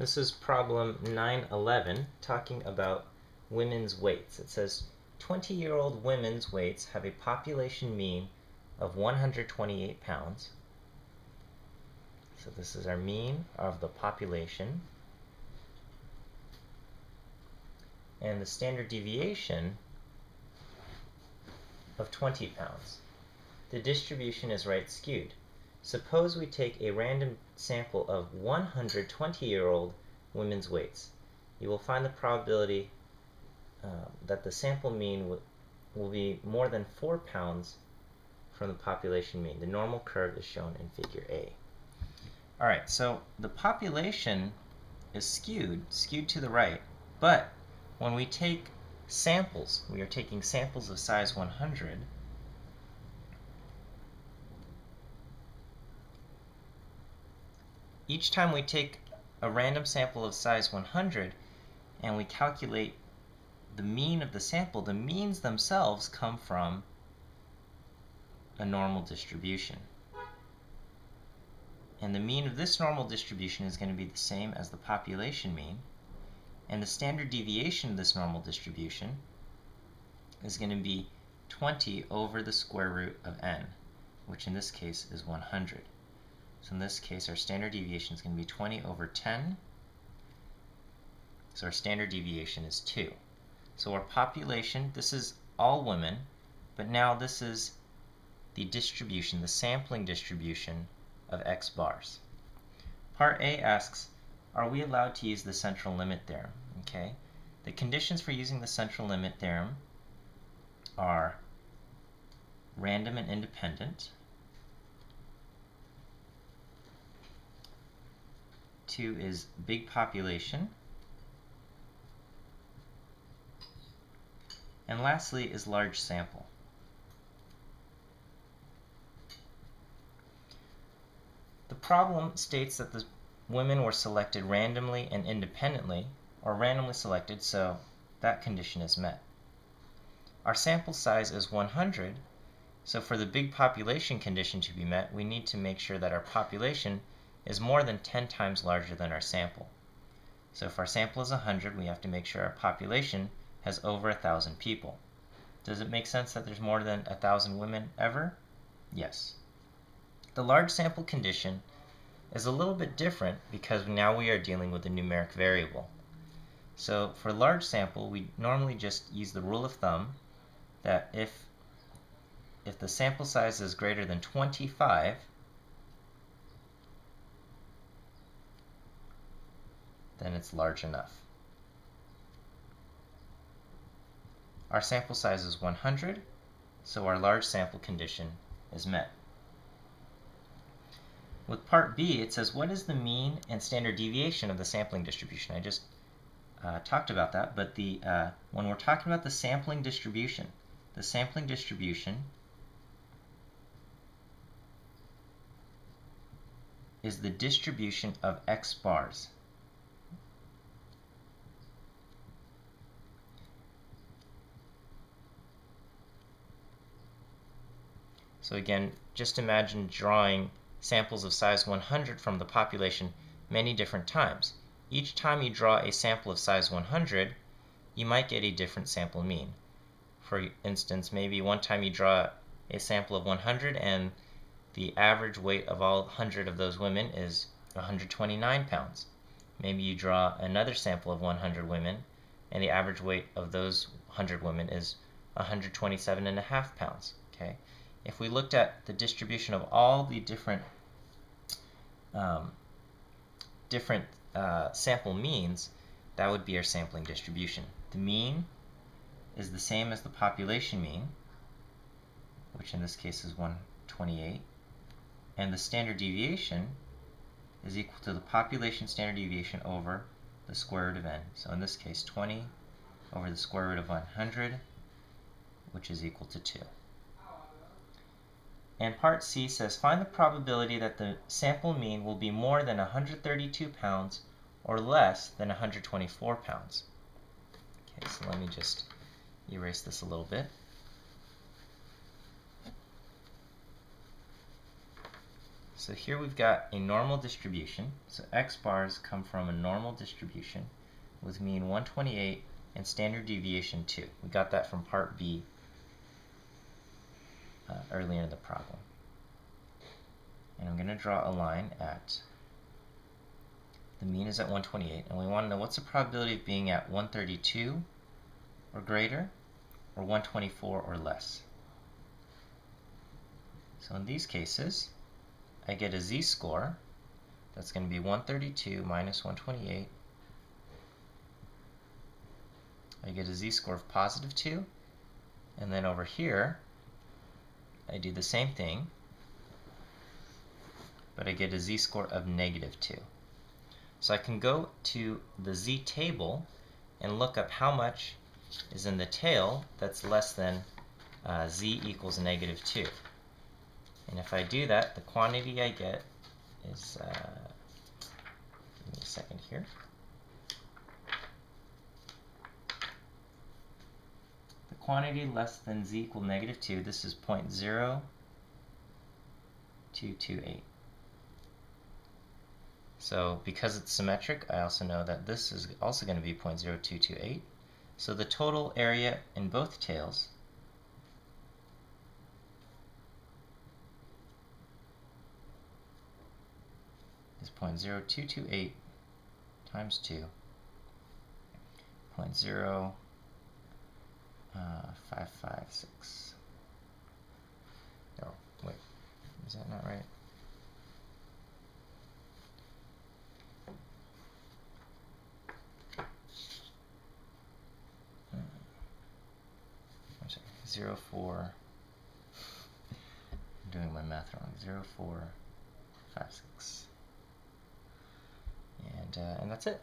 This is problem 911, talking about women's weights. It says 20-year-old women's weights have a population mean of 128 pounds. So this is our mean of the population. And the standard deviation of 20 pounds. The distribution is right skewed. Suppose we take a random sample of 120-year-old women's weights. You will find the probability that the sample mean will be more than 4 pounds from the population mean. The normal curve is shown in figure A. Alright, so the population is skewed to the right, but when we take samples, we are taking samples of size 100, each time we take a random sample of size 100 and we calculate the mean of the sample, the means themselves come from a normal distribution. And the mean of this normal distribution is going to be the same as the population mean. And the standard deviation of this normal distribution is going to be 20 over the square root of n, which in this case is 100. So in this case, our standard deviation is going to be 20 over 10. So our standard deviation is 2. So our population, this is all women, but now this is the distribution, the sampling distribution of x bars. Part A asks, are we allowed to use the central limit theorem? Okay. The conditions for using the central limit theorem are random and independent. 2 is big population. And lastly is large sample. The problem states that the women were selected randomly and independently, or randomly selected, so that condition is met. Our sample size is 100, so for the big population condition to be met, we need to make sure that our population is more than 10 times larger than our sample. So if our sample is 100, we have to make sure our population has over 1,000 people. Does it make sense that there's more than 1,000 women ever? Yes. The large sample condition is a little bit different because now we are dealing with a numeric variable. So for large sample, we normally just use the rule of thumb that if the sample size is greater than 25, then it's large enough. Our sample size is 100, so our large sample condition is met. With part B, it says, what is the mean and standard deviation of the sampling distribution? I just talked about that, but when we're talking about the sampling distribution is the distribution of x bars. So again, just imagine drawing samples of size 100 from the population many different times. Each time you draw a sample of size 100, you might get a different sample mean. For instance, maybe one time you draw a sample of 100 and the average weight of all 100 of those women is 129 pounds. Maybe you draw another sample of 100 women and the average weight of those 100 women is 127.5 pounds. Okay? If we looked at the distribution of all the different sample means, that would be our sampling distribution. The mean is the same as the population mean, which in this case is 128, and the standard deviation is equal to the population standard deviation over the square root of n. So in this case, 20 over the square root of 100, which is equal to 2. And part C says, find the probability that the sample mean will be more than 132 pounds or less than 124 pounds. Okay, so let me just erase this a little bit. So here we've got a normal distribution. So x bars come from a normal distribution with mean 128 and standard deviation 2. We got that from part B earlier in the problem. And I'm going to draw a line at, the mean is at 128, and we want to know what's the probability of being at 132 or greater, or 124 or less. So in these cases, I get a z-score that's going to be 132 minus 128. I get a z-score of positive 2, and then over here I do the same thing, but I get a z-score of negative 2. So I can go to the z-table and look up how much is in the tail that's less than z equals negative 2. And if I do that, the quantity I get is, give me a second here. The quantity less than z equal negative 2, this is 0.0228. So because it's symmetric, I also know that this is also going to be 0.0228. So the total area in both tails is 0.0228 times 2, 0.0556. Oh, wait, is that not right? I'm sorry, 0.4, I'm doing my math wrong, 0.456. And that's it.